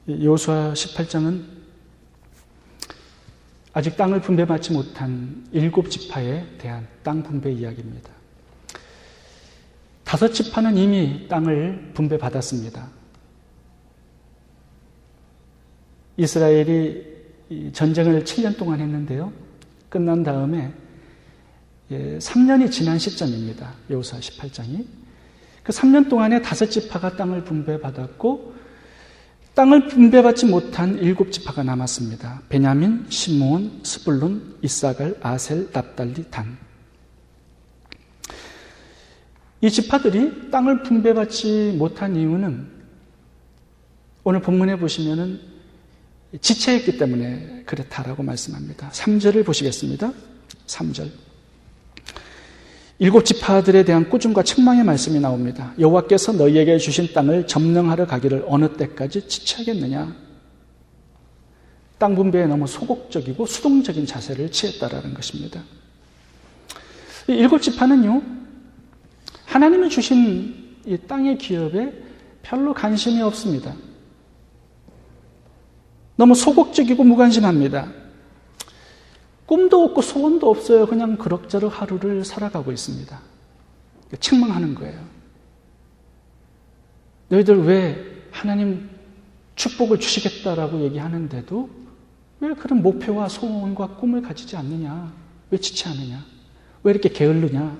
여호수아 18장은 아직 땅을 분배받지 못한 7지파에 대한 땅 분배 이야기입니다. 5지파는 이미 땅을 분배받았습니다. 이스라엘이 전쟁을 7년 동안 했는데요. 끝난 다음에 3년이 지난 시점입니다. 여호수아 18장이. 그 3년 동안에 5지파가 땅을 분배받았고 땅을 분배받지 못한 7지파가 남았습니다. 베냐민, 시므온, 스불론, 이사갈, 아셀, 납달리, 단. 이 지파들이 땅을 분배받지 못한 이유는 오늘 본문에 보시면은 지체했기 때문에 그렇다라고 말씀합니다. 3절을 보시겠습니다. 3절. 7지파들에 대한 꾸중과 책망의 말씀이 나옵니다. 여호와께서 너희에게 주신 땅을 점령하러 가기를 어느 때까지 지체하겠느냐. 땅 분배에 너무 소극적이고 수동적인 자세를 취했다라는 것입니다. 이 7지파는요. 하나님이 주신 이 땅의 기업에 별로 관심이 없습니다. 너무 소극적이고 무관심합니다. 꿈도 없고 소원도 없어요. 그냥 그럭저럭 하루를 살아가고 있습니다. 책망하는 거예요. 너희들 왜 하나님 축복을 주시겠다라고 얘기하는데도 왜 그런 목표와 소원과 꿈을 가지지 않느냐? 왜 지체하느냐? 왜 이렇게 게을르냐?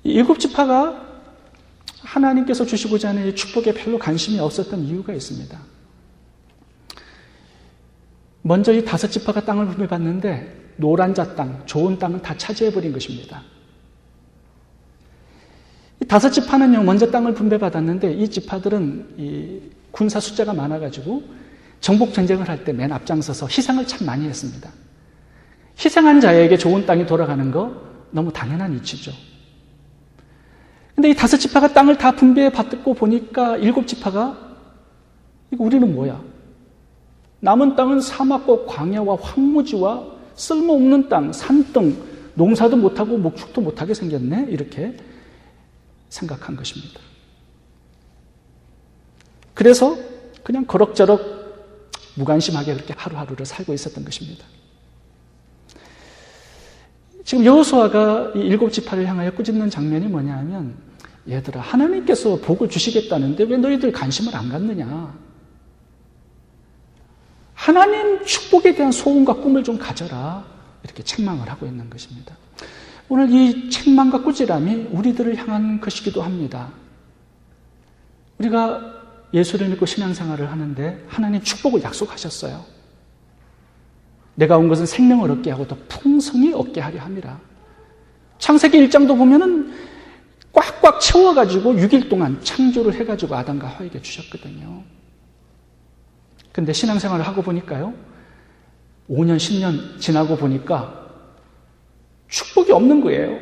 이 7지파가 하나님께서 주시고자 하는 이 축복에 별로 관심이 없었던 이유가 있습니다. 먼저 이 5지파가 땅을 분배받는데 노란자 땅, 좋은 땅은 다 차지해버린 것입니다. 이 5지파는요, 먼저 땅을 분배받았는데 이 지파들은 이 군사 숫자가 많아가지고 정복전쟁을 할 때 맨 앞장서서 희생을 참 많이 했습니다. 희생한 자에게 좋은 땅이 돌아가는 거 너무 당연한 이치죠. 근데 이 5지파가 땅을 다 분배받고 보니까 7지파가 이거 우리는 뭐야? 남은 땅은 사막과 광야와 황무지와 쓸모없는 땅, 산등, 농사도 못하고 목축도 못하게 생겼네? 이렇게 생각한 것입니다. 그래서 그냥 그럭저럭 무관심하게 그렇게 하루하루를 살고 있었던 것입니다. 지금 여호수아가 이 7지파를 향하여 꾸짖는 장면이 뭐냐 하면 얘들아 하나님께서 복을 주시겠다는데 왜 너희들 관심을 안 갖느냐. 하나님 축복에 대한 소원과 꿈을 좀 가져라. 이렇게 책망을 하고 있는 것입니다. 오늘 이 책망과 꾸지람이 우리들을 향한 것이기도 합니다. 우리가 예수를 믿고 신앙생활을 하는데 하나님 축복을 약속하셨어요. 내가 온 것은 생명을 얻게 하고 더 풍성히 얻게 하려 함이라. 창세기 1장도 보면은 꽉꽉 채워가지고 6일 동안 창조를 해가지고 아담과 하와에게 주셨거든요. 근데 신앙생활을 하고 보니까요, 5년, 10년 지나고 보니까 축복이 없는 거예요.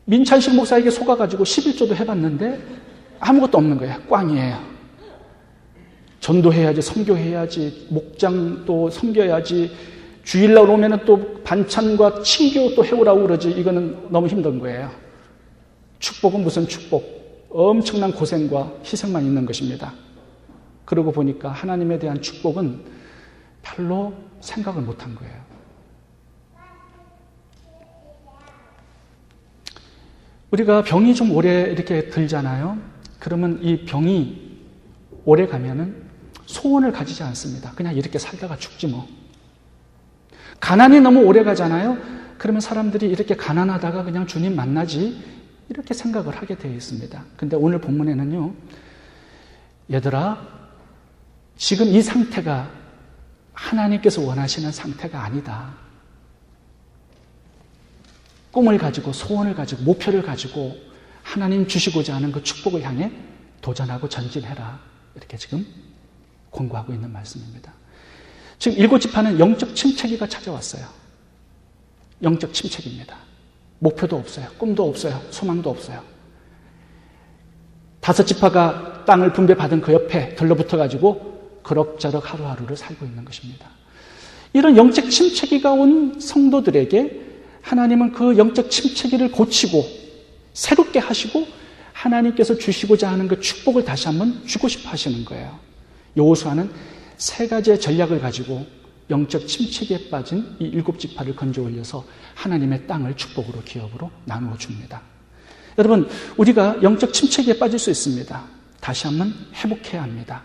민찬식 목사에게 속아가지고 11조도 해봤는데 아무것도 없는 거예요. 꽝이에요. 전도해야지, 선교해야지, 목장도 섬겨야지, 주일날 오면은 또 반찬과 친교 또 해오라고 그러지. 이거는 너무 힘든 거예요. 축복은 무슨 축복? 엄청난 고생과 희생만 있는 것입니다. 그러고 보니까 하나님에 대한 축복은 별로 생각을 못한 거예요. 우리가 병이 좀 오래 이렇게 들잖아요. 그러면 이 병이 오래 가면은 소원을 가지지 않습니다. 그냥 이렇게 살다가 죽지 뭐. 가난이 너무 오래 가잖아요. 그러면 사람들이 이렇게 가난하다가 그냥 주님 만나지 이렇게 생각을 하게 되어 있습니다. 근데 오늘 본문에는요, 얘들아 지금 이 상태가 하나님께서 원하시는 상태가 아니다. 꿈을 가지고 소원을 가지고 목표를 가지고 하나님 주시고자 하는 그 축복을 향해 도전하고 전진해라. 이렇게 지금 권고하고 있는 말씀입니다. 지금 7지파는 영적 침체기가 찾아왔어요. 영적 침체기입니다. 목표도 없어요. 꿈도 없어요. 소망도 없어요. 5지파가 땅을 분배받은 그 옆에 들러붙어가지고 그럭저럭 하루하루를 살고 있는 것입니다. 이런 영적 침체기가 온 성도들에게 하나님은 그 영적 침체기를 고치고 새롭게 하시고 하나님께서 주시고자 하는 그 축복을 다시 한번 주고 싶어 하시는 거예요. 여호수아는 세 가지의 전략을 가지고 영적 침체기에 빠진 이 7지파를 건져 올려서 하나님의 땅을 축복으로 기업으로 나누어 줍니다. 여러분, 우리가 영적 침체기에 빠질 수 있습니다. 다시 한번 회복해야 합니다.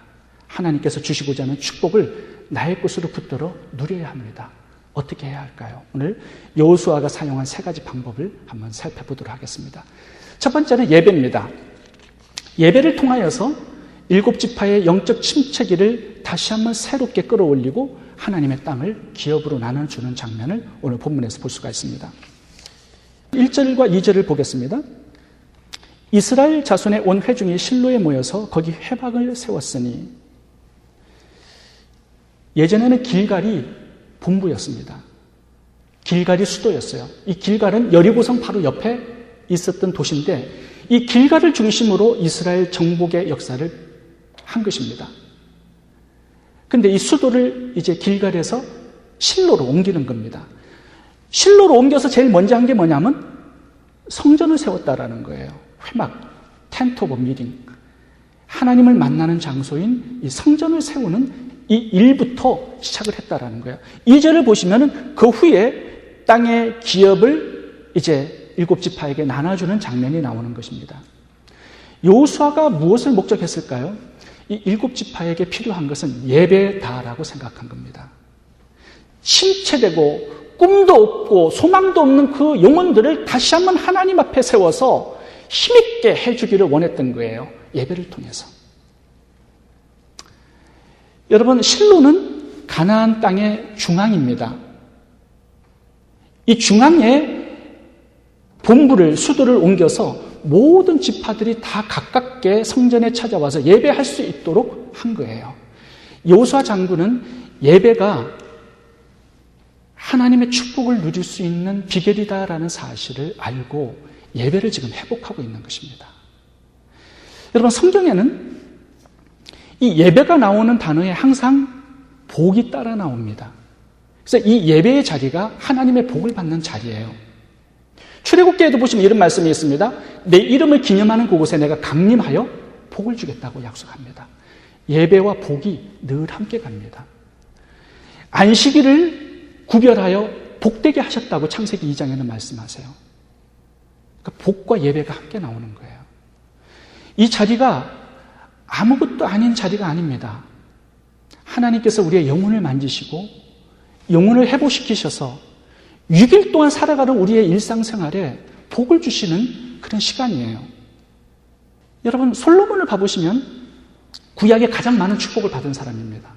하나님께서 주시고자 하는 축복을 나의 것으로 붙들어 누려야 합니다. 어떻게 해야 할까요? 오늘 여호수아가 사용한 세 가지 방법을 한번 살펴보도록 하겠습니다. 첫 번째는 예배입니다. 예배를 통하여서 7지파의 영적 침체기를 다시 한번 새롭게 끌어올리고 하나님의 땅을 기업으로 나눠주는 장면을 오늘 본문에서 볼 수가 있습니다. 1절과 2절을 보겠습니다. 이스라엘 자손의 온 회중이 실로에 모여서 거기 회막을 세웠으니, 예전에는 길갈이 본부였습니다. 길갈이 수도였어요. 이 길갈은 여리고성 바로 옆에 있었던 도시인데 이 길갈을 중심으로 이스라엘 정복의 역사를 한 것입니다. 그런데 이 수도를 이제 길갈에서 실로로 옮기는 겁니다. 실로로 옮겨서 제일 먼저 한 게 뭐냐면 성전을 세웠다라는 거예요. 회막, 텐트 오브 미팅, 하나님을 만나는 장소인 이 성전을 세우는 이 일부터 시작을 했다라는 거예요. 2절을 보시면은 그 후에 땅의 기업을 이제 7지파에게 나눠주는 장면이 나오는 것입니다. 여호수아가 무엇을 목적했을까요? 이 7지파에게 필요한 것은 예배다라고 생각한 겁니다. 침체되고 꿈도 없고 소망도 없는 그 영혼들을 다시 한번 하나님 앞에 세워서 힘있게 해주기를 원했던 거예요. 예배를 통해서. 여러분, 실로는 가나안 땅의 중앙입니다. 이 중앙에 본부를, 수도를 옮겨서 모든 지파들이 다 가깝게 성전에 찾아와서 예배할 수 있도록 한 거예요. 여호수아 장군은 예배가 하나님의 축복을 누릴 수 있는 비결이다라는 사실을 알고 예배를 지금 회복하고 있는 것입니다. 여러분, 성경에는 이 예배가 나오는 단어에 항상 복이 따라 나옵니다. 그래서 이 예배의 자리가 하나님의 복을 받는 자리예요. 출애굽기에도 보시면 이런 말씀이 있습니다. 내 이름을 기념하는 그곳에 내가 강림하여 복을 주겠다고 약속합니다. 예배와 복이 늘 함께 갑니다. 안식일을 구별하여 복되게 하셨다고 창세기 2장에는 말씀하세요. 그러니까 복과 예배가 함께 나오는 거예요. 이 자리가 아무것도 아닌 자리가 아닙니다. 하나님께서 우리의 영혼을 만지시고 영혼을 회복시키셔서 6일 동안 살아가는 우리의 일상생활에 복을 주시는 그런 시간이에요. 여러분, 솔로몬을 봐보시면 구약에 가장 많은 축복을 받은 사람입니다.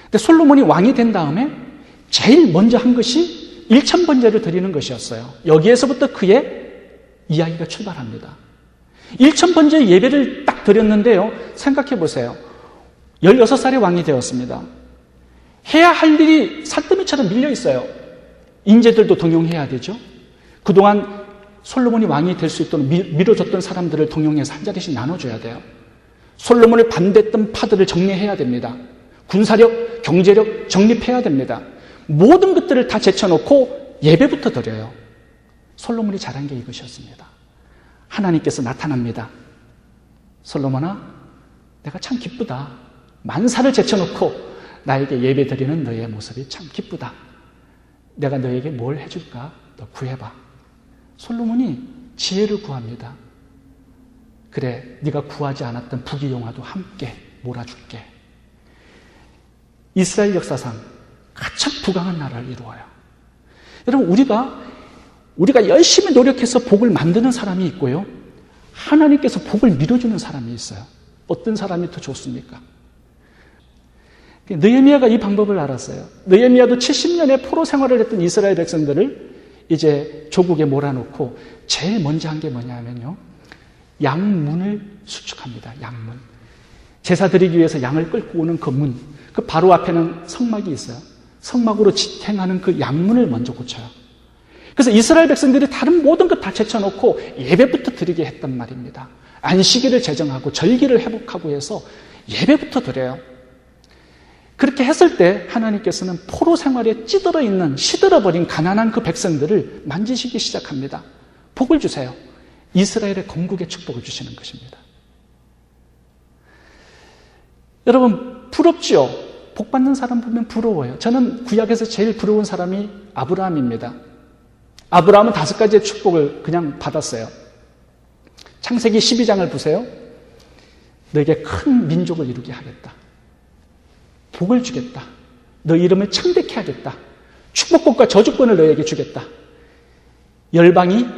근데 솔로몬이 왕이 된 다음에 제일 먼저 한 것이 1000번제를 드리는 것이었어요. 여기에서부터 그의 이야기가 출발합니다. 1000번제 예배를 딱 드렸는데요. 생각해 보세요. 16살에 왕이 되었습니다. 해야 할 일이 산더미처럼 밀려 있어요. 인재들도 동용해야 되죠. 그동안 솔로몬이 왕이 될 수 있도록 미뤄졌던 사람들을 동용해서 한 자리씩 나눠줘야 돼요. 솔로몬을 반대했던 파들을 정리해야 됩니다. 군사력, 경제력 정립해야 됩니다. 모든 것들을 다 제쳐놓고 예배부터 드려요. 솔로몬이 잘한 게 이것이었습니다. 하나님께서 나타납니다. 솔로몬아, 내가 참 기쁘다. 만사를 제쳐놓고 나에게 예배 드리는 너의 모습이 참 기쁘다. 내가 너에게 뭘 해줄까? 너 구해봐. 솔로몬이 지혜를 구합니다. 그래, 네가 구하지 않았던 부귀영화도 함께 몰아줄게. 이스라엘 역사상 가장 부강한 나라를 이루어요. 여러분, 우리가 열심히 노력해서 복을 만드는 사람이 있고요. 하나님께서 복을 밀어주는 사람이 있어요. 어떤 사람이 더 좋습니까? 느헤미야가 이 방법을 알았어요. 느헤미야도 70년의 포로 생활을 했던 이스라엘 백성들을 이제 조국에 몰아놓고 제일 먼저 한 게 뭐냐면요. 양문을 수축합니다. 양문. 제사 드리기 위해서 양을 끌고 오는 그 문. 그 바로 앞에는 성막이 있어요. 성막으로 지탱하는 그 양문을 먼저 고쳐요. 그래서 이스라엘 백성들이 다른 모든 것 다 제쳐놓고 예배부터 드리게 했단 말입니다. 안식일을 제정하고 절기를 회복하고 해서 예배부터 드려요. 그렇게 했을 때 하나님께서는 포로 생활에 찌들어 있는, 시들어버린 가난한 그 백성들을 만지시기 시작합니다. 복을 주세요. 이스라엘의 건국의 축복을 주시는 것입니다. 여러분, 부럽지요? 복 받는 사람 보면 부러워요. 저는 구약에서 제일 부러운 사람이 아브라함입니다. 아브라함은 5가지의 축복을 그냥 받았어요. 창세기 12장을 보세요. 너에게 큰 민족을 이루게 하겠다. 복을 주겠다. 너 이름을 창대케 하겠다. 축복권과 저주권을 너에게 주겠다.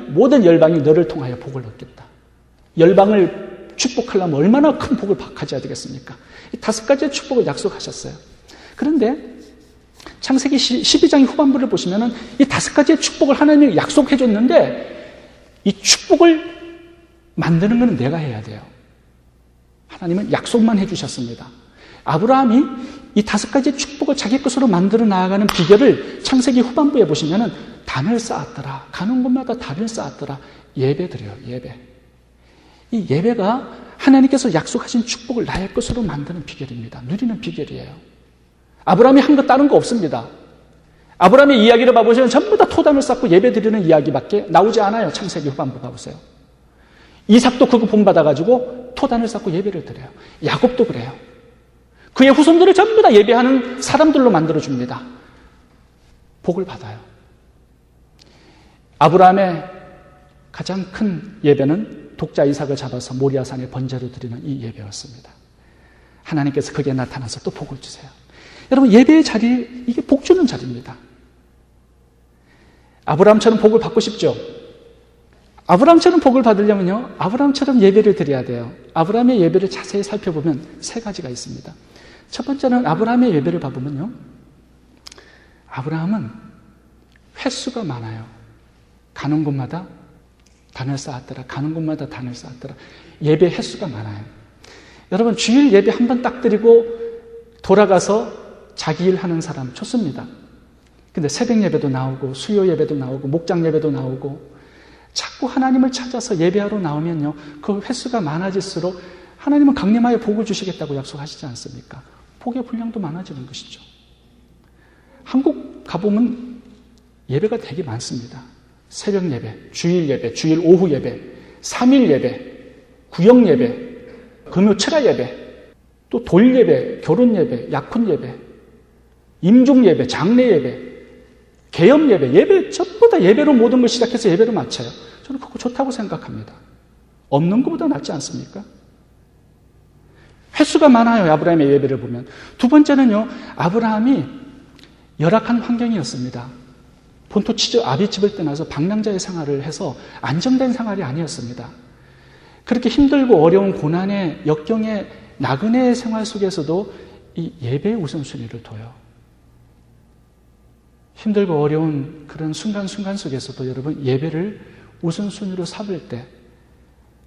모든 열방이 너를 통하여 복을 얻겠다. 열방을 축복하려면 얼마나 큰 복을 가져야 되겠습니까? 이 5가지의 축복을 약속하셨어요. 그런데 창세기 12장 후반부를 보시면 이 5가지의 축복을 하나님이 약속해 줬는데 이 축복을 만드는 것은 내가 해야 돼요. 하나님은 약속만 해 주셨습니다. 아브라함이 이 5가지의 축복을 자기 것으로 만들어 나아가는 비결을 창세기 후반부에 보시면 단을 쌓았더라. 가는 곳마다 단을 쌓았더라. 예배 드려요. 예배. 이 예배가 하나님께서 약속하신 축복을 나의 것으로 만드는 비결입니다. 누리는 비결이에요. 아브라함이 한 것 다른 거 없습니다. 아브라함의 이야기를 봐보시면 전부 다 토단을 쌓고 예배 드리는 이야기밖에 나오지 않아요. 창세기 후반부 봐보세요. 이삭도 그거 본받아가지고 토단을 쌓고 예배를 드려요. 야곱도 그래요. 그의 후손들을 전부 다 예배하는 사람들로 만들어줍니다. 복을 받아요. 아브라함의 가장 큰 예배는 독자 이삭을 잡아서 모리아산에 번제로 드리는 이 예배였습니다. 하나님께서 거기에 나타나서 또 복을 주세요. 여러분, 예배의 자리, 이게 복 주는 자리입니다. 아브라함처럼 복을 받고 싶죠? 아브라함처럼 복을 받으려면요, 아브라함처럼 예배를 드려야 돼요. 아브라함의 예배를 자세히 살펴보면 3가지가 있습니다. 첫 번째는 아브라함의 예배를 봐보면요, 아브라함은 횟수가 많아요. 가는 곳마다 단을 쌓았더라. 가는 곳마다 단을 쌓았더라. 예배 횟수가 많아요. 여러분, 주일 예배 한 번 딱 드리고 돌아가서 자기 일 하는 사람 좋습니다. 근데 새벽 예배도 나오고 수요 예배도 나오고 목장 예배도 나오고 자꾸 하나님을 찾아서 예배하러 나오면요, 그 횟수가 많아질수록 하나님은 강림하여 복을 주시겠다고 약속하시지 않습니까? 복의 분량도 많아지는 것이죠. 한국 가보면 예배가 되게 많습니다. 새벽 예배, 주일 오후 예배, 3일 예배, 구역 예배, 금요 철야 예배, 또 돌 예배, 결혼 예배, 약혼 예배, 임종 예배, 장례 예배, 개업 예배, 전부 다 예배로 모든 걸 시작해서 예배로 마쳐요. 저는 그거 좋다고 생각합니다. 없는 것보다 낫지 않습니까? 횟수가 많아요. 아브라함의 예배를 보면. 두 번째는요, 아브라함이 열악한 환경이었습니다. 본토 아비집을 떠나서 방랑자의 생활을 해서 안정된 생활이 아니었습니다. 그렇게 힘들고 어려운 고난의 역경의 나그네의 생활 속에서도 이 예배의 우선순위를 둬요. 힘들고 어려운 그런 순간순간 속에서도 여러분, 예배를 우선순위로 삼을 때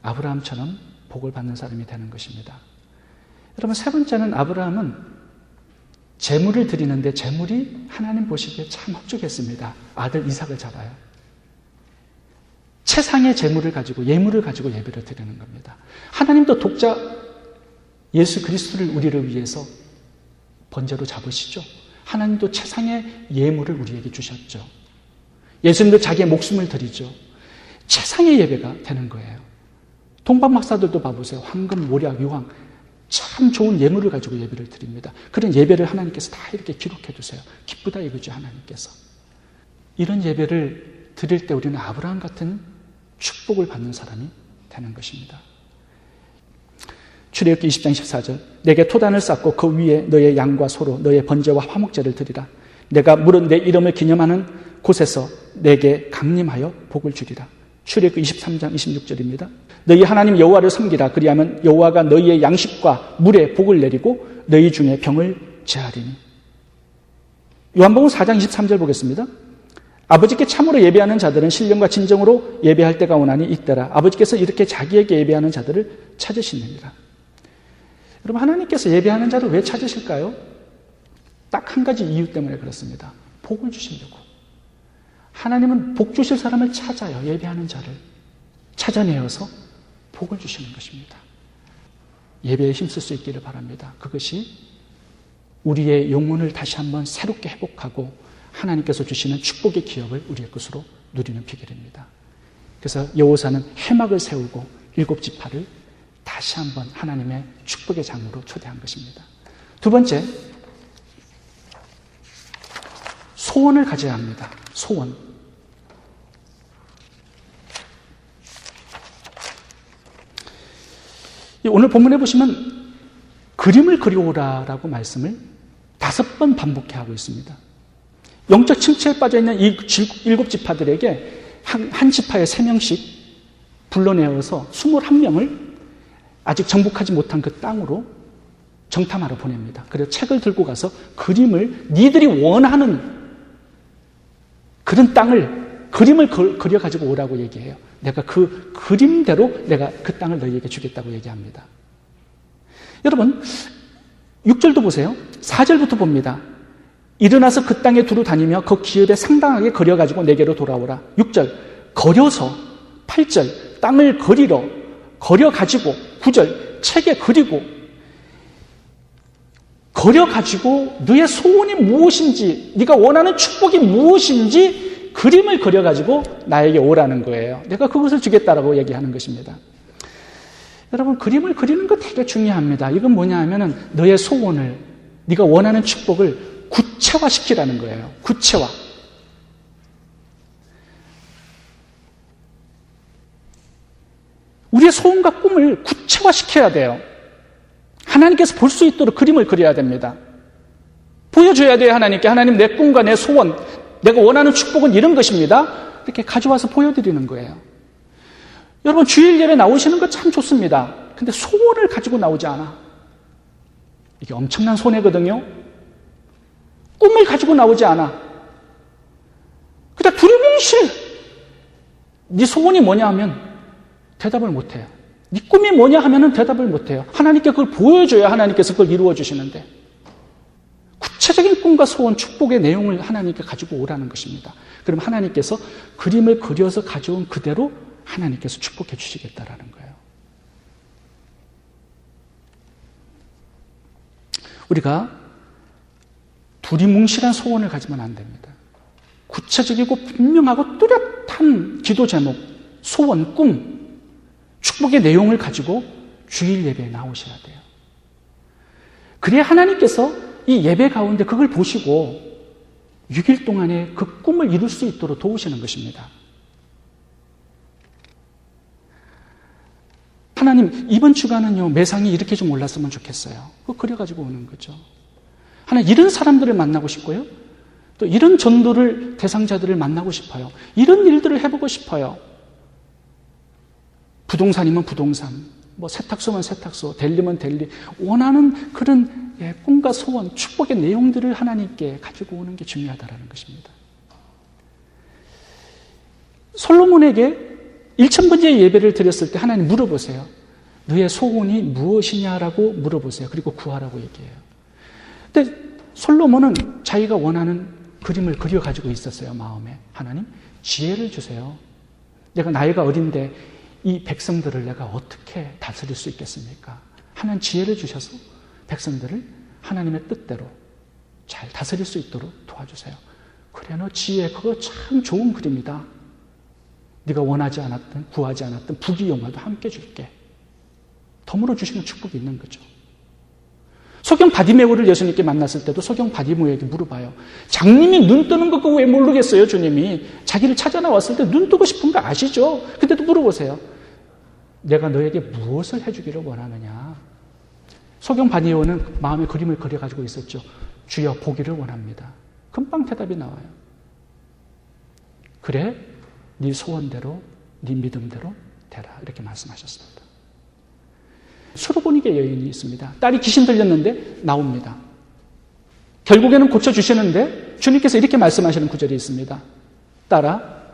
아브라함처럼 복을 받는 사람이 되는 것입니다. 여러분, 3번째는 아브라함은 제물을 드리는데 제물이 하나님 보시기에 참 흡족했습니다. 아들 이삭을 잡아요. 최상의 제물을 가지고, 예물을 가지고 예배를 드리는 겁니다. 하나님도 독자 예수 그리스도를 우리를 위해서 번제로 잡으시죠. 하나님도 최상의 예물을 우리에게 주셨죠. 예수님도 자기의 목숨을 드리죠. 최상의 예배가 되는 거예요. 동방 박사들도 봐보세요. 황금, 모략, 유황, 참 좋은 예물을 가지고 예배를 드립니다. 그런 예배를 하나님께서 다 이렇게 기록해 두세요. 기쁘다 이거죠, 하나님께서. 이런 예배를 드릴 때 우리는 아브라함 같은 축복을 받는 사람이 되는 것입니다. 출애굽기 20장 14절, 내게 토단을 쌓고 그 위에 너의 양과 소로 너의 번제와 화목제를 드리라. 내가 물은 내 이름을 기념하는 곳에서 내게 강림하여 복을 주리라. 출애굽기 23장 26절입니다. 너희 하나님 여호와를 섬기라. 그리하면 여호와가 너희의 양식과 물에 복을 내리고 너희 중에 병을 제하리니. 요한복음 4장 23절 보겠습니다. 아버지께 참으로 예배하는 자들은 신령과 진정으로 예배할 때가 오나니 이때라. 아버지께서 이렇게 자기에게 예배하는 자들을 찾으시느니라. 여러분, 하나님께서 예배하는 자를 왜 찾으실까요? 딱 한 가지 이유 때문에 그렇습니다. 복을 주시려고. 하나님은 복 주실 사람을 찾아요. 예배하는 자를 찾아내어서 복을 주시는 것입니다. 예배에 힘쓸 수 있기를 바랍니다. 그것이 우리의 영혼을 다시 한번 새롭게 회복하고 하나님께서 주시는 축복의 기업을 우리의 것으로 누리는 비결입니다. 그래서 여호사는 회막을 세우고 7지파를 다시 한번 하나님의 축복의 장으로 초대한 것입니다. 두 번째, 소원을 가져야 합니다. 소원. 오늘 본문에 보시면 그림을 그려오라라고 말씀을 5번 반복해 하고 있습니다. 영적 침체에 빠져있는 이 7지파들에게 한 지파에 3명씩 불러내어서 21명을 아직 정복하지 못한 그 땅으로 정탐하러 보냅니다. 그래서 책을 들고 가서 그림을 니들이 원하는 그런 땅을 그림을 그려가지고 오라고 얘기해요. 내가 그 그림대로 내가 그 땅을 너희에게 주겠다고 얘기합니다. 여러분 6절도 보세요. 4절부터 봅니다. 일어나서 그 땅에 두루 다니며 그 기업에 상당하게 그려가지고 내게로 돌아오라. 6절 거려서 8절 땅을 그려가지고 9절 책에 그리고 그려가지고 너의 소원이 무엇인지 네가 원하는 축복이 무엇인지 그림을 그려가지고 나에게 오라는 거예요. 내가 그것을 주겠다라고 얘기하는 것입니다. 여러분 그림을 그리는 거 되게 중요합니다. 이건 뭐냐 하면은 너의 소원을 네가 원하는 축복을 구체화시키라는 거예요. 구체화. 우리의 소원과 꿈을 구체화시켜야 돼요. 하나님께서 볼 수 있도록 그림을 그려야 됩니다. 보여줘야 돼요. 하나님께. 하나님 내 꿈과 내 소원, 내가 원하는 축복은 이런 것입니다. 이렇게 가져와서 보여드리는 거예요. 여러분 주일 예배 나오시는 거 참 좋습니다. 근데 소원을 가지고 나오지 않아. 이게 엄청난 손해거든요. 꿈을 가지고 나오지 않아. 그냥 두리뭉실 네 소원이 뭐냐 하면 대답을 못해요. 네 꿈이 뭐냐 하면 대답을 못해요. 하나님께 그걸 보여줘야 하나님께서 그걸 이루어 주시는데 구체적인 꿈과 소원, 축복의 내용을 하나님께 가지고 오라는 것입니다. 그럼 하나님께서 그림을 그려서 가져온 그대로 하나님께서 축복해 주시겠다라는 거예요. 우리가 두리뭉실한 소원을 가지면 안 됩니다. 구체적이고 분명하고 뚜렷한 기도 제목, 소원, 꿈, 축복의 내용을 가지고 주일 예배에 나오셔야 돼요. 그래야 하나님께서 이 예배 가운데 그걸 보시고 6일 동안에 그 꿈을 이룰 수 있도록 도우시는 것입니다. 하나님 이번 주간은요 매상이 이렇게 좀 올랐으면 좋겠어요. 그거 그려가지고 오는 거죠. 하나님 이런 사람들을 만나고 싶고요. 또 이런 전도를 대상자들을 만나고 싶어요. 이런 일들을 해보고 싶어요. 부동산이면 부동산, 뭐 세탁소면 세탁소, 델리면 델리, 원하는 그런 꿈과 소원, 축복의 내용들을 하나님께 가지고 오는 게 중요하다는 것입니다. 솔로몬에게 1000번째 예배를 드렸을 때 하나님 물어보세요. 너의 소원이 무엇이냐라고 물어보세요. 그리고 구하라고 얘기해요. 근데 솔로몬은 자기가 원하는 그림을 그려가지고 있었어요. 마음에. 하나님 지혜를 주세요. 내가 나이가 어린데 이 백성들을 내가 어떻게 다스릴 수 있겠습니까? 하나님 지혜를 주셔서 백성들을 하나님의 뜻대로 잘 다스릴 수 있도록 도와주세요. 그래 너 지혜 그거 참 좋은 그림이다. 네가 원하지 않았던 구하지 않았던 부귀영화도 함께 줄게. 덤으로 주시는 축복이 있는 거죠. 소경 바디메오를 예수님께 만났을 때도 소경 바디메오에게 물어봐요. 장님이 눈 뜨는 거 그거 왜 모르겠어요? 주님이 자기를 찾아 나왔을 때 눈 뜨고 싶은 거 아시죠? 근데도 물어보세요. 내가 너에게 무엇을 해주기를 원하느냐? 소경 바디메오는 마음에 그림을 그려가지고 있었죠. 주여 보기를 원합니다. 금방 대답이 나와요. 그래 네 소원대로 네 믿음대로 되라 이렇게 말씀하셨습니다. 수르보니게 여인이 있습니다. 딸이 귀신 들렸는데 나옵니다. 결국에는 고쳐주시는데 주님께서 이렇게 말씀하시는 구절이 있습니다. 딸아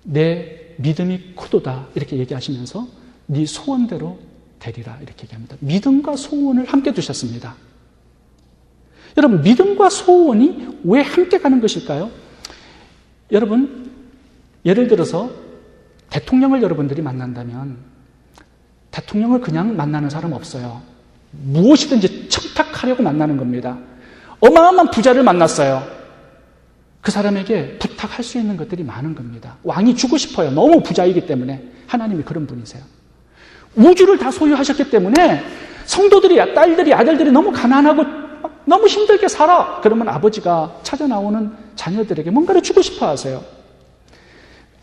내 믿음이 크도다 이렇게 얘기하시면서 네 소원대로 되리라 이렇게 얘기합니다. 믿음과 소원을 함께 두셨습니다. 여러분 믿음과 소원이 왜 함께 가는 것일까요? 여러분 예를 들어서 대통령을 여러분들이 만난다면 대통령을 그냥 만나는 사람 없어요. 무엇이든지 청탁하려고 만나는 겁니다. 어마어마한 부자를 만났어요. 그 사람에게 부탁할 수 있는 것들이 많은 겁니다. 왕이 주고 싶어요. 너무 부자이기 때문에. 하나님이 그런 분이세요. 우주를 다 소유하셨기 때문에 성도들이, 딸들이, 아들들이 너무 가난하고 너무 힘들게 살아. 그러면 아버지가 찾아 나오는 자녀들에게 뭔가를 주고 싶어 하세요.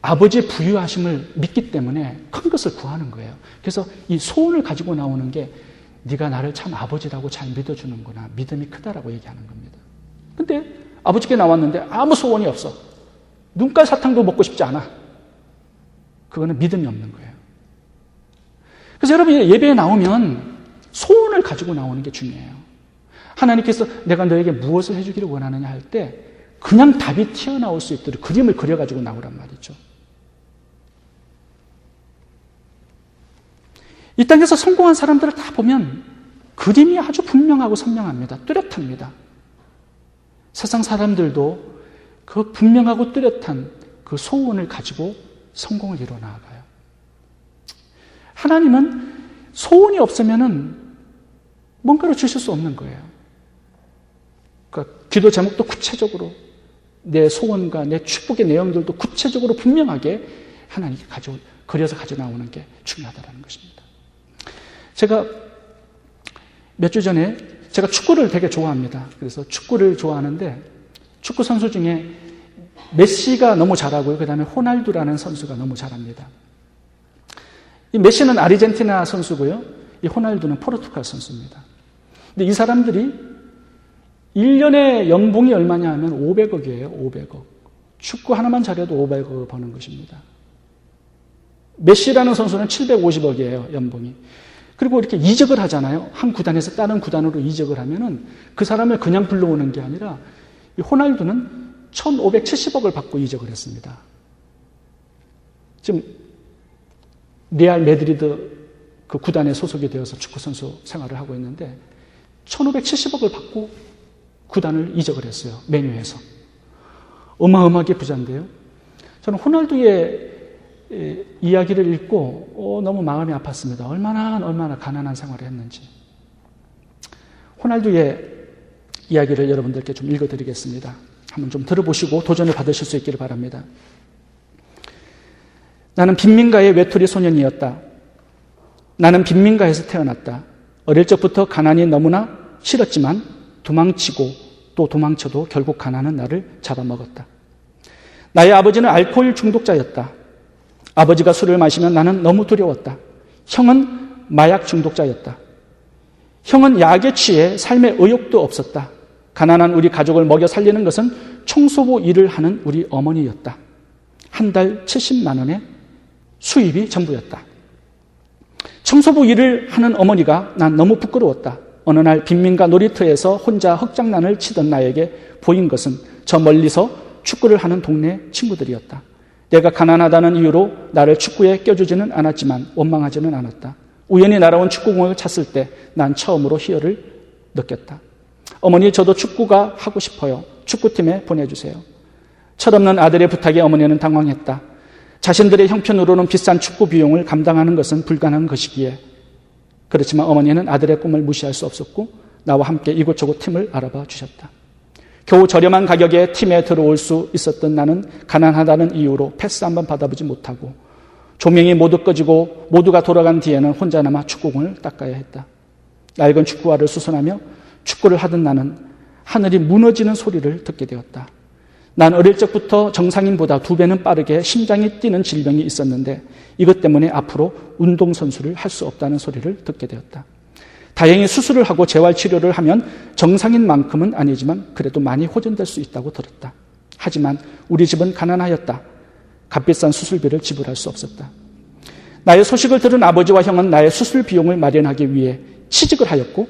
아버지의 부유하심을 믿기 때문에 큰 것을 구하는 거예요. 그래서 이 소원을 가지고 나오는 게 네가 나를 참 아버지라고 잘 믿어주는구나. 믿음이 크다라고 얘기하는 겁니다. 근데 아버지께 나왔는데 아무 소원이 없어. 눈깔 사탕도 먹고 싶지 않아. 그거는 믿음이 없는 거예요. 그래서 여러분 예배에 나오면 소원을 가지고 나오는 게 중요해요. 하나님께서 내가 너에게 무엇을 해주기를 원하느냐 할 때 그냥 답이 튀어나올 수 있도록 그림을 그려가지고 나오란 말이죠. 이 땅에서 성공한 사람들을 다 보면 그림이 아주 분명하고 선명합니다. 뚜렷합니다. 세상 사람들도 그 분명하고 뚜렷한 그 소원을 가지고 성공을 이루어 나아가요. 하나님은 소원이 없으면은 뭔가를 주실 수 없는 거예요. 그러니까 기도 제목도 구체적으로 내 소원과 내 축복의 내용들도 구체적으로 분명하게 하나님께 그려서 가져 나오는 게 중요하다는 것입니다. 제가 몇 주 전에 제가 축구를 되게 좋아합니다. 그래서 축구를 좋아하는데 축구 선수 중에 메시가 너무 잘하고요. 그 다음에 호날두라는 선수가 너무 잘합니다. 이 메시는 아르헨티나 선수고요. 이 호날두는 포르투갈 선수입니다. 근데 이 사람들이 1년에 연봉이 얼마냐 하면 500억이에요. 500억. 축구 하나만 잘해도 500억을 버는 것입니다. 메시라는 선수는 750억이에요. 연봉이. 그리고 이렇게 이적을 하잖아요. 한 구단에서 다른 구단으로 이적을 하면은 그 사람을 그냥 불러오는 게 아니라 이 호날두는 1,570억을 받고 이적을 했습니다. 지금 레알 메드리드 그 구단에 소속이 되어서 축구 선수 생활을 하고 있는데 1,570억을 받고 구단을 이적을 했어요. 메뉴에서. 어마어마하게 부자인데요. 저는 호날두의 이야기를 읽고 너무 마음이 아팠습니다. 얼마나 가난한 생활을 했는지. 호날두의 이야기를 여러분들께 좀 읽어드리겠습니다. 한번 좀 들어보시고 도전을 받으실 수 있기를 바랍니다. 나는 빈민가의 외톨이 소년이었다. 나는 빈민가에서 태어났다. 어릴 적부터 가난이 너무나 싫었지만 도망치고 또 도망쳐도 결국 가난은 나를 잡아먹었다. 나의 아버지는 알코올 중독자였다. 아버지가 술을 마시면 나는 너무 두려웠다. 형은 마약 중독자였다. 형은 약에 취해 삶의 의욕도 없었다. 가난한 우리 가족을 먹여 살리는 것은 청소부 일을 하는 우리 어머니였다. 한 달 70만 원의 수입이 전부였다. 청소부 일을 하는 어머니가 난 너무 부끄러웠다. 어느 날 빈민가 놀이터에서 혼자 흑장난을 치던 나에게 보인 것은 저 멀리서 축구를 하는 동네 친구들이었다. 내가 가난하다는 이유로 나를 축구에 껴주지는 않았지만 원망하지는 않았다. 우연히 날아온 축구공을 찼을 때 난 처음으로 희열을 느꼈다. 어머니, 저도 축구가 하고 싶어요. 축구팀에 보내주세요. 철없는 아들의 부탁에 어머니는 당황했다. 자신들의 형편으로는 비싼 축구 비용을 감당하는 것은 불가능한 것이기에. 그렇지만 어머니는 아들의 꿈을 무시할 수 없었고 나와 함께 이곳저곳 팀을 알아봐 주셨다. 겨우 저렴한 가격에 팀에 들어올 수 있었던 나는 가난하다는 이유로 패스 한번 받아보지 못하고 조명이 모두 꺼지고 모두가 돌아간 뒤에는 혼자 남아 축구공을 닦아야 했다. 낡은 축구화를 수선하며 축구를 하던 나는 하늘이 무너지는 소리를 듣게 되었다. 난 어릴 적부터 정상인보다 2배는 빠르게 심장이 뛰는 질병이 있었는데 이것 때문에 앞으로 운동선수를 할 수 없다는 소리를 듣게 되었다. 다행히 수술을 하고 재활치료를 하면 정상인만큼은 아니지만 그래도 많이 호전될 수 있다고 들었다. 하지만 우리 집은 가난하였다. 값비싼 수술비를 지불할 수 없었다. 나의 소식을 들은 아버지와 형은 나의 수술 비용을 마련하기 위해 취직을 하였고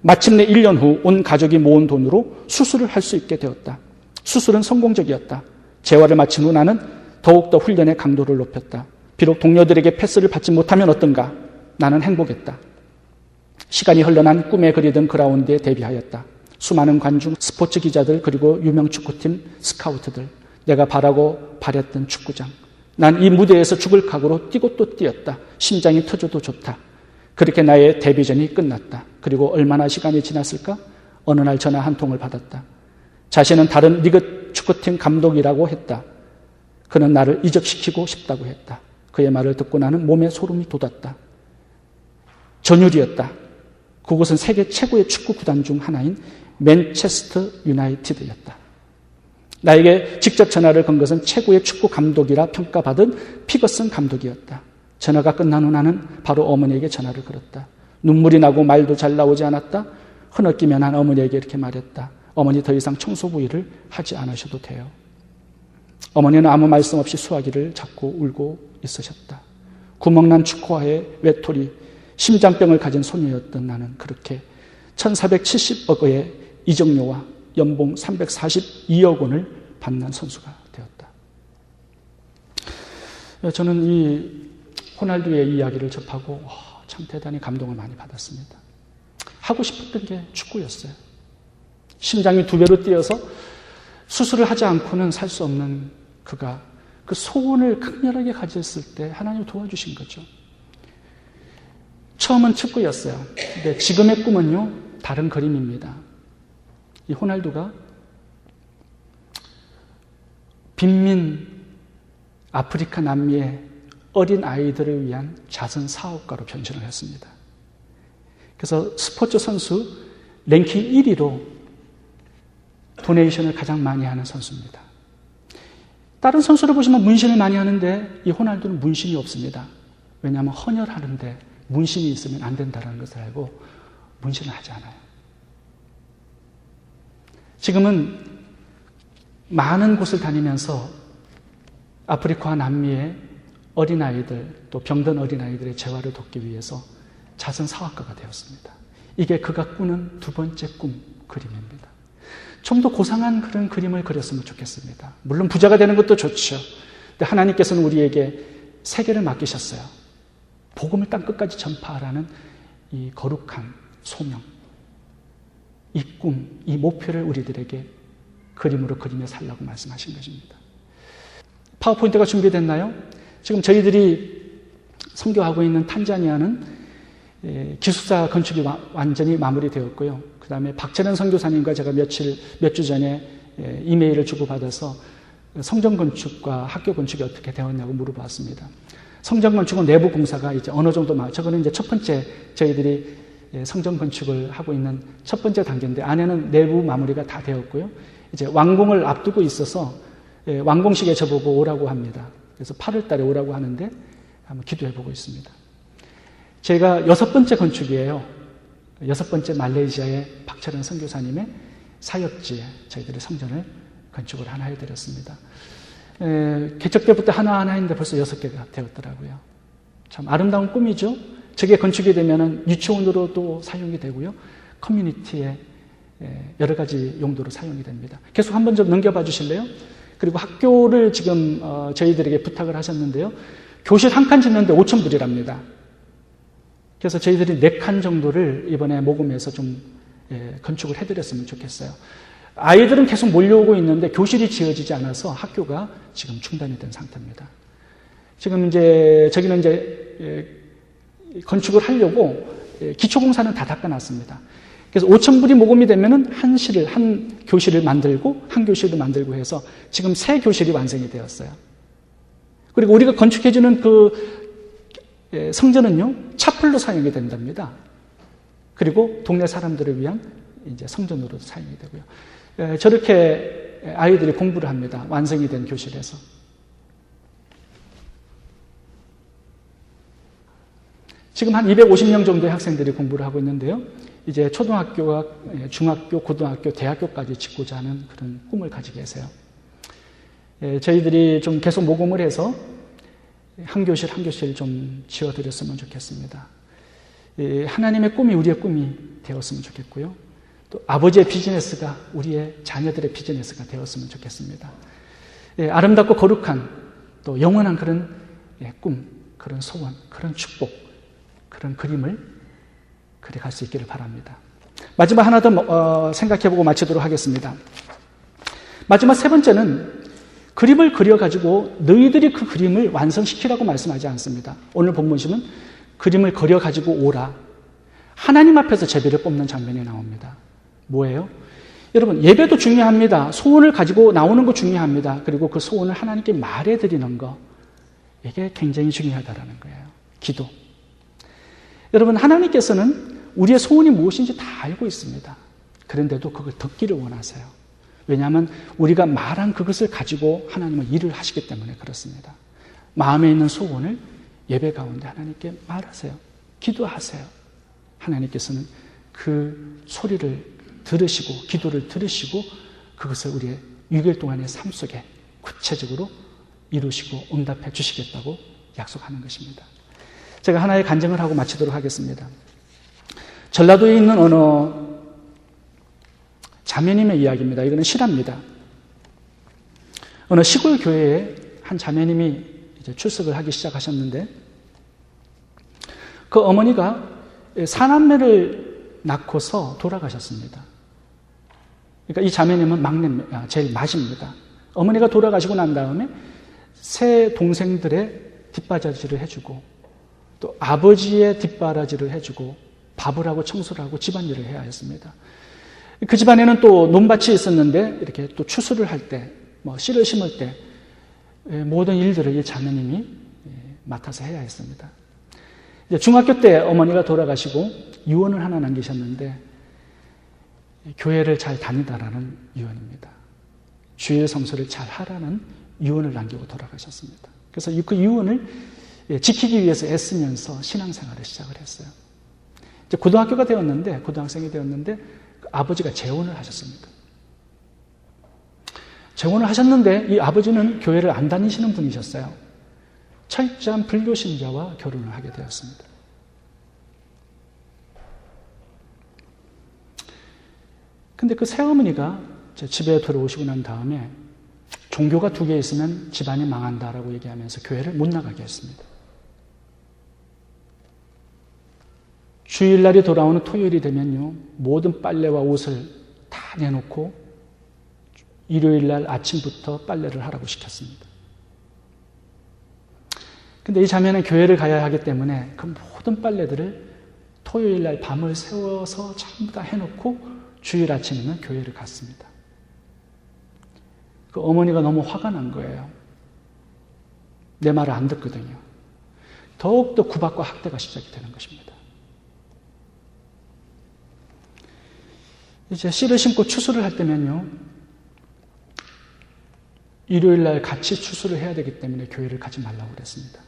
마침내 1년 후 온 가족이 모은 돈으로 수술을 할 수 있게 되었다. 수술은 성공적이었다. 재활을 마친 후 나는 더욱더 훈련의 강도를 높였다. 비록 동료들에게 패스를 받지 못하면 어떤가? 나는 행복했다. 시간이 흘러 난 꿈에 그리던 그라운드에 데뷔하였다. 수많은 관중, 스포츠 기자들, 그리고 유명 축구팀 스카우트들, 내가 바라고 바랬던 축구장. 난 이 무대에서 죽을 각오로 뛰고 또 뛰었다. 심장이 터져도 좋다. 그렇게 나의 데뷔전이 끝났다. 그리고 얼마나 시간이 지났을까? 어느 날 전화 한 통을 받았다. 자신은 다른 리그 자기를 축구팀 감독이라고 했다. 그는 나를 이적시키고 싶다고 했다. 그의 말을 듣고 나는 몸에 소름이 돋았다. 전율이었다. 그곳은 세계 최고의 축구 구단 중 하나인 맨체스터 유나이티드였다. 나에게 직접 전화를 건 것은 최고의 축구 감독이라 평가받은 피거슨 감독이었다. 전화가 끝난 후 나는 바로 어머니에게 전화를 걸었다. 눈물이 나고 말도 잘 나오지 않았다. 흐느끼며 난 어머니에게 이렇게 말했다. 어머니 더 이상 청소부 일을 하지 않으셔도 돼요. 어머니는 아무 말씀 없이 수화기를 잡고 울고 있으셨다. 구멍난 축구화의 외톨이 심장병을 가진 소녀였던 나는 그렇게 1470억의 이적료와 연봉 342억 원을 받는 선수가 되었다. 저는 이 호날두의 이야기를 접하고 참 대단히 감동을 많이 받았습니다. 하고 싶었던 게 축구였어요. 심장이 2배로 뛰어서 수술을 하지 않고는 살 수 없는 그가 그 소원을 강렬하게 가졌을 때 하나님 도와주신 거죠. 처음은 축구였어요. 근데 지금의 꿈은요, 다른 그림입니다. 이 호날두가 빈민 아프리카 남미의 어린 아이들을 위한 자선 사업가로 변신을 했습니다. 그래서 스포츠 선수 랭킹 1위로 도네이션을 가장 많이 하는 선수입니다. 다른 선수를 보시면 문신을 많이 하는데 이 호날두는 문신이 없습니다. 왜냐하면 헌혈하는데 문신이 있으면 안 된다는 것을 알고 문신을 하지 않아요. 지금은 많은 곳을 다니면서 아프리카와 남미의 어린아이들 또 병든 어린아이들의 재활을 돕기 위해서 자선 사업가가 되었습니다. 이게 그가 꾸는 2번째 꿈 그림입니다. 좀 더 고상한 그런 그림을 그렸으면 좋겠습니다. 물론 부자가 되는 것도 좋죠. 근데 하나님께서는 우리에게 세계를 맡기셨어요. 복음을 땅끝까지 전파하라는 이 거룩한 소명, 이 꿈, 이 목표를 우리들에게 그림으로 그리며 살라고 말씀하신 것입니다. 파워포인트가 준비됐나요? 지금 저희들이 선교하고 있는 탄자니아는 기숙사 건축이 완전히 마무리되었고요. 그 다음에 박철현 선교사님과 제가 몇 주 전에 이메일을 주고받아서 성전 건축과 학교 건축이 어떻게 되었냐고 물어봤습니다. 성전 건축은 내부 공사가 이제 어느 정도 저거는 이제 첫 번째 저희들이 성전 건축을 하고 있는 첫 번째 단계인데 안에는 내부 마무리가 다 되었고요. 이제 완공을 앞두고 있어서 완공식에 저보고 오라고 합니다. 그래서 8월 달에 오라고 하는데 한번 기도해 보고 있습니다. 제가 6번째 건축이에요. 6번째 말레이시아의 박철현 선교사님의 사역지에 저희들이 성전을 건축을 하나 해드렸습니다. 개척 때부터 하나하나 했는데 벌써 6개가 되었더라고요. 참 아름다운 꿈이죠. 저게 건축이 되면 유치원으로도 사용이 되고요. 커뮤니티에 여러 가지 용도로 사용이 됩니다. 계속 한번 좀 넘겨봐 주실래요? 그리고 학교를 지금 저희들에게 부탁을 하셨는데요. 교실 한 칸 짓는데 5,000불이랍니다. 그래서 저희들이 4칸 정도를 이번에 모금해서 좀 건축을 해드렸으면 좋겠어요. 아이들은 계속 몰려오고 있는데 교실이 지어지지 않아서 학교가 지금 중단이 된 상태입니다. 지금 이제 저기는 이제 건축을 하려고 기초공사는 다 닦아놨습니다. 그래서 5,000불이 모금이 되면은 한 교실을 만들고 한 교실을 만들고 해서 지금 3교실이 완성이 되었어요. 그리고 우리가 건축해주는 그 성전은요, 차플로 사용이 된답니다. 그리고 동네 사람들을 위한 이제 성전으로도 사용이 되고요. 저렇게 아이들이 공부를 합니다. 완성이 된 교실에서. 지금 한 250명 정도의 학생들이 공부를 하고 있는데요. 이제 초등학교와 중학교, 고등학교, 대학교까지 짓고자 하는 그런 꿈을 가지고 계세요. 저희들이 좀 계속 모금을 해서 한 교실 한 교실 좀 지어드렸으면 좋겠습니다. 하나님의 꿈이 우리의 꿈이 되었으면 좋겠고요. 또 아버지의 비즈니스가 우리의 자녀들의 비즈니스가 되었으면 좋겠습니다. 아름답고 거룩한 또 영원한 그런 꿈, 그런 소원, 그런 축복, 그런 그림을 그려갈 수 있기를 바랍니다. 마지막 하나 더 생각해보고 마치도록 하겠습니다. 마지막 3번째는 그림을 그려가지고 너희들이 그 그림을 완성시키라고 말씀하지 않습니다. 오늘 본문심은 그림을 그려가지고 오라. 하나님 앞에서 제비를 뽑는 장면이 나옵니다. 뭐예요? 여러분, 예배도 중요합니다. 소원을 가지고 나오는 거 중요합니다. 그리고 그 소원을 하나님께 말해드리는 거, 이게 굉장히 중요하다는 거예요. 기도. 여러분, 하나님께서는 우리의 소원이 무엇인지 다 알고 있습니다. 그런데도 그걸 듣기를 원하세요. 왜냐하면 우리가 말한 그것을 가지고 하나님은 일을 하시기 때문에 그렇습니다. 마음에 있는 소원을 예배 가운데 하나님께 말하세요. 기도하세요. 하나님께서는 그 소리를 들으시고 기도를 들으시고 그것을 우리의 6일 동안의 삶 속에 구체적으로 이루시고 응답해 주시겠다고 약속하는 것입니다. 제가 하나의 간증을 하고 마치도록 하겠습니다. 전라도에 있는 어느 자매님의 이야기입니다. 이거는 실화입니다. 어느 시골 교회에 한 자매님이 이제 출석을 하기 시작하셨는데 그 어머니가 사남매를 낳고서 돌아가셨습니다. 그러니까 이 자매님은 제일 맞입니다. 어머니가 돌아가시고 난 다음에 세 동생들의 뒷바라지를 해주고 또 아버지의 뒷바라지를 해주고 밥을 하고 청소를 하고 집안일을 해야 했습니다. 그 집안에는 또 논밭이 있었는데 이렇게 또 추수를 할 때, 씨를 심을 때 모든 일들을 이 자매님이 맡아서 해야 했습니다. 이제 중학교 때 어머니가 돌아가시고 유언을 하나 남기셨는데 교회를 잘 다니다라는 유언입니다. 주일 성수를 잘 하라는 유언을 남기고 돌아가셨습니다. 그래서 그 유언을 지키기 위해서 애쓰면서 신앙생활을 시작을 했어요. 이제 고등학생이 되었는데 아버지가 재혼을 하셨습니다. 재혼을 하셨는데 이 아버지는 교회를 안 다니시는 분이셨어요. 철저한 불교신자와 결혼을 하게 되었습니다. 근데 그 새어머니가 집에 들어오시고 난 다음에 종교가 2개 있으면 집안이 망한다라고 얘기하면서 교회를 못 나가게 했습니다. 주일날이 돌아오는 토요일이 되면요, 모든 빨래와 옷을 다 내놓고 일요일날 아침부터 빨래를 하라고 시켰습니다. 근데 이 자매는 교회를 가야 하기 때문에 그 모든 빨래들을 토요일날 밤을 새워서 전부 다 해놓고 주일 아침에는 교회를 갔습니다. 그 어머니가 너무 화가 난 거예요. 내 말을 안 듣거든요. 더욱더 구박과 학대가 시작이 되는 것입니다. 이제 씨를 심고 추수를 할 때면요, 일요일날 같이 추수를 해야 되기 때문에 교회를 가지 말라고 그랬습니다.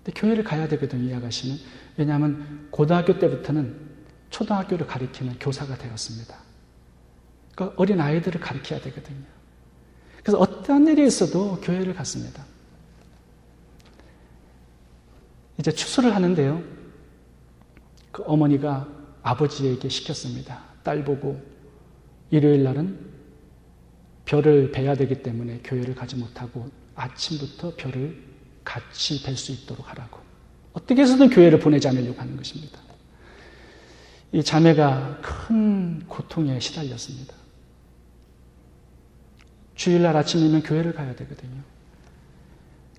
근데 교회를 가야 되거든요, 이 아가씨는. 왜냐하면 고등학교 때부터는 초등학교를 가리키는 교사가 되었습니다. 그러니까 어린 아이들을 가르쳐야 되거든요. 그래서 어떠한 일이 있어도 교회를 갔습니다. 이제 추수를 하는데요, 그 어머니가 아버지에게 시켰습니다. 딸 보고 일요일 날은 별을 베야 되기 때문에 교회를 가지 못하고 아침부터 별을 같이 뵐 수 있도록 하라고. 어떻게 해서든 교회를 보내지 않으려고 하는 것입니다. 이 자매가 큰 고통에 시달렸습니다. 주일날 아침이면 교회를 가야 되거든요.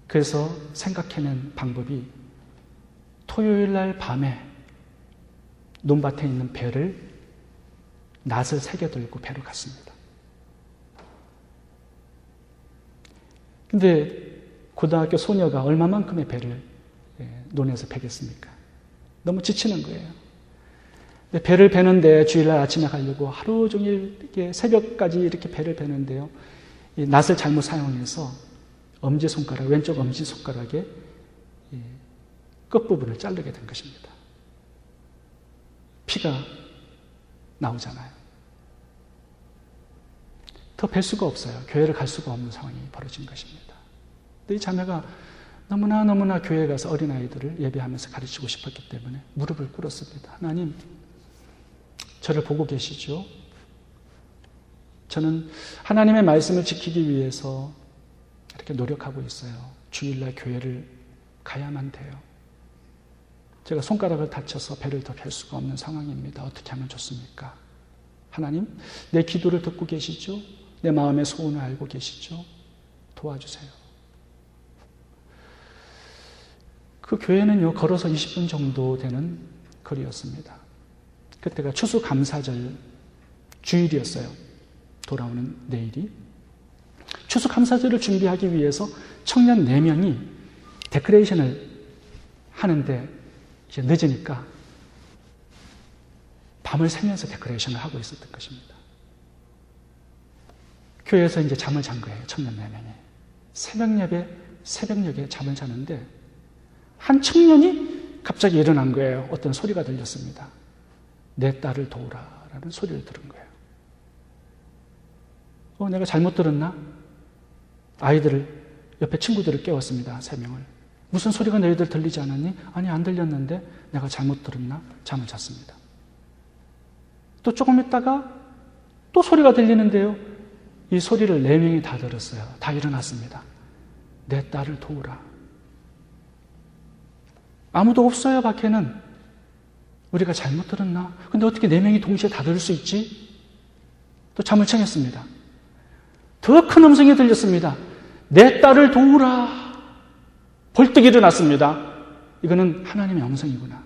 그래서 생각해낸 방법이 토요일날 밤에 논밭에 있는 배를 낫을 새겨 들고 배로 갔습니다. 근데 고등학교 소녀가 얼마만큼의 배를 논에서 베겠습니까? 너무 지치는 거예요. 배를 베는데 주일날 아침에 가려고 하루 종일 이렇게 새벽까지 이렇게 배를 베는데요, 이 낫을 잘못 사용해서 엄지손가락, 왼쪽 엄지손가락에 끝부분을 자르게 된 것입니다. 피가 나오잖아요. 더 뵐 수가 없어요. 교회를 갈 수가 없는 상황이 벌어진 것입니다. 근데 이 자매가 너무나 교회에 가서 어린아이들을 예배하면서 가르치고 싶었기 때문에 무릎을 꿇었습니다. 하나님, 저를 보고 계시죠? 저는 하나님의 말씀을 지키기 위해서 이렇게 노력하고 있어요. 주일날 교회를 가야만 돼요. 제가 손가락을 다쳐서 배를 더 펼 수가 없는 상황입니다. 어떻게 하면 좋습니까? 하나님, 내 기도를 듣고 계시죠? 내 마음의 소원을 알고 계시죠? 도와주세요. 그 교회는요, 걸어서 20분 정도 되는 거리였습니다. 그때가 추수감사절 주일이었어요. 돌아오는 내일이. 추수감사절을 준비하기 위해서 청년 4명이 데코레이션을 하는데 이제 늦으니까 밤을 새면서 데코레이션을 하고 있었던 것입니다. 교회에서 이제 잠을 잔 거예요. 청년 4명이. 새벽녘에 잠을 자는데 한 청년이 갑자기 일어난 거예요. 어떤 소리가 들렸습니다. 내 딸을 도우라 라는 소리를 들은 거예요. 내가 잘못 들었나? 아이들을, 옆에 친구들을 깨웠습니다. 3명을. 무슨 소리가 너희들 들리지 않았니? 아니, 안 들렸는데 내가 잘못 들었나? 잠을 잤습니다. 또 조금 있다가 또 소리가 들리는데요. 이 소리를 4명이 다 들었어요. 다 일어났습니다. 내 딸을 도우라. 아무도 없어요, 밖에는. 우리가 잘못 들었나? 근데 어떻게 4명이 동시에 다 들을 수 있지? 또 잠을 청했습니다. 더 큰 음성이 들렸습니다. 내 딸을 도우라. 벌떡 일어났습니다. 이거는 하나님의 음성이구나.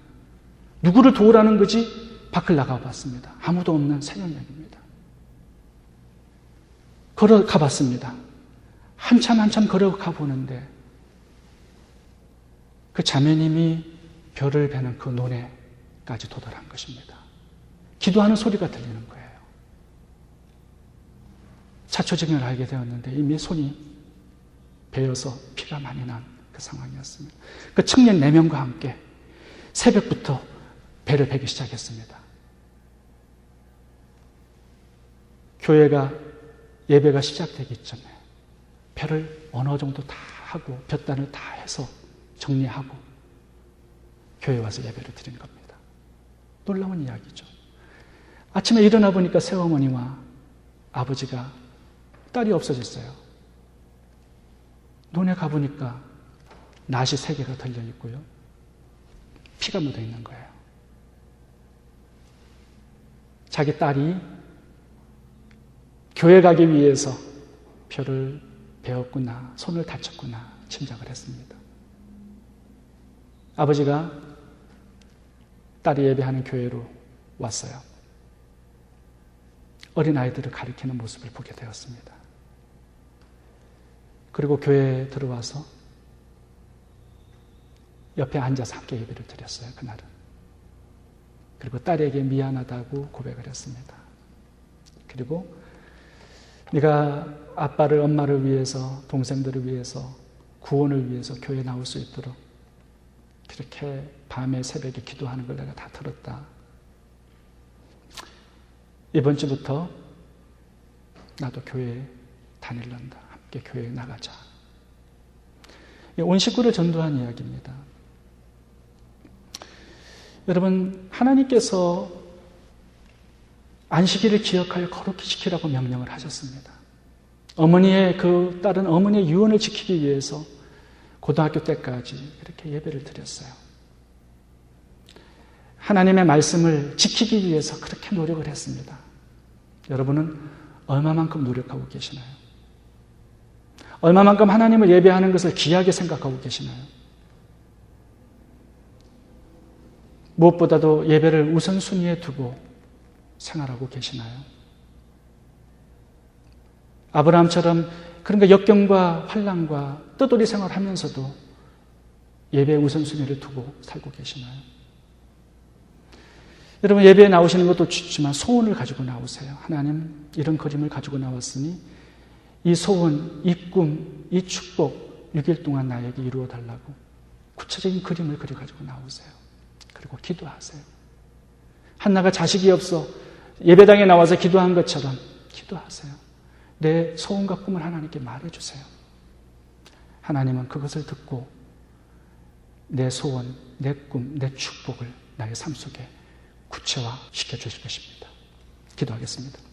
누구를 도우라는 거지? 밖을 나가 봤습니다. 아무도 없는 새벽녘입니다. 걸어가 봤습니다. 한참 걸어가 보는데 그 자매님이 별을 베는 그 논에까지 도달한 것입니다. 기도하는 소리가 들리는 거예요. 차초증을 알게 되었는데 이미 손이 베어서 피가 많이 난 그 상황이었습니다. 그 청년 4명과 함께 새벽부터 배를 베기 시작했습니다. 교회가 예배가 시작되기 전에 배를 어느 정도 다 하고 볕단을 다 해서 정리하고 교회에 와서 예배를 드린 겁니다. 놀라운 이야기죠. 아침에 일어나 보니까 새어머니와 아버지가 딸이 없어졌어요. 논에 가보니까 낫이 3개가 들려 있고요. 피가 묻어 있는 거예요. 자기 딸이 교회 가기 위해서 표를 베었구나, 손을 다쳤구나 짐작을 했습니다. 아버지가 딸이 예배하는 교회로 왔어요. 어린아이들을 가리키는 모습을 보게 되었습니다. 그리고 교회에 들어와서 옆에 앉아서 함께 예배를 드렸어요. 그날은. 그리고 딸에게 미안하다고 고백을 했습니다. 그리고 네가 아빠를, 엄마를 위해서, 동생들을 위해서, 구원을 위해서 교회에 나올 수 있도록 그렇게 밤에 새벽에 기도하는 걸 내가 다 들었다. 이번 주부터 나도 교회에 다닐란다. 함께 교회에 나가자. 온 식구를 전도한 이야기입니다. 여러분, 하나님께서 안식일을 기억하여 거룩히 지키라고 명령을 하셨습니다. 어머니의 그 딸은 어머니의 유언을 지키기 위해서 고등학교 때까지 그렇게 예배를 드렸어요. 하나님의 말씀을 지키기 위해서 그렇게 노력을 했습니다. 여러분은 얼마만큼 노력하고 계시나요? 얼마만큼 하나님을 예배하는 것을 귀하게 생각하고 계시나요? 무엇보다도 예배를 우선순위에 두고 생활하고 계시나요? 아브라함처럼 그런 역경과 환난과 떠돌이 생활하면서도 예배의 우선순위를 두고 살고 계시나요? 여러분, 예배에 나오시는 것도 좋지만 소원을 가지고 나오세요. 하나님, 이런 그림을 가지고 나왔으니 이 소원, 이 꿈, 이 축복 6일 동안 나에게 이루어 달라고 구체적인 그림을 그려가지고 나오세요. 그리고 기도하세요. 한나가 자식이 없어 예배당에 나와서 기도한 것처럼 기도하세요. 내 소원과 꿈을 하나님께 말해주세요. 하나님은 그것을 듣고 내 소원, 내 꿈, 내 축복을 나의 삶 속에 구체화시켜 주실 것입니다. 기도하겠습니다.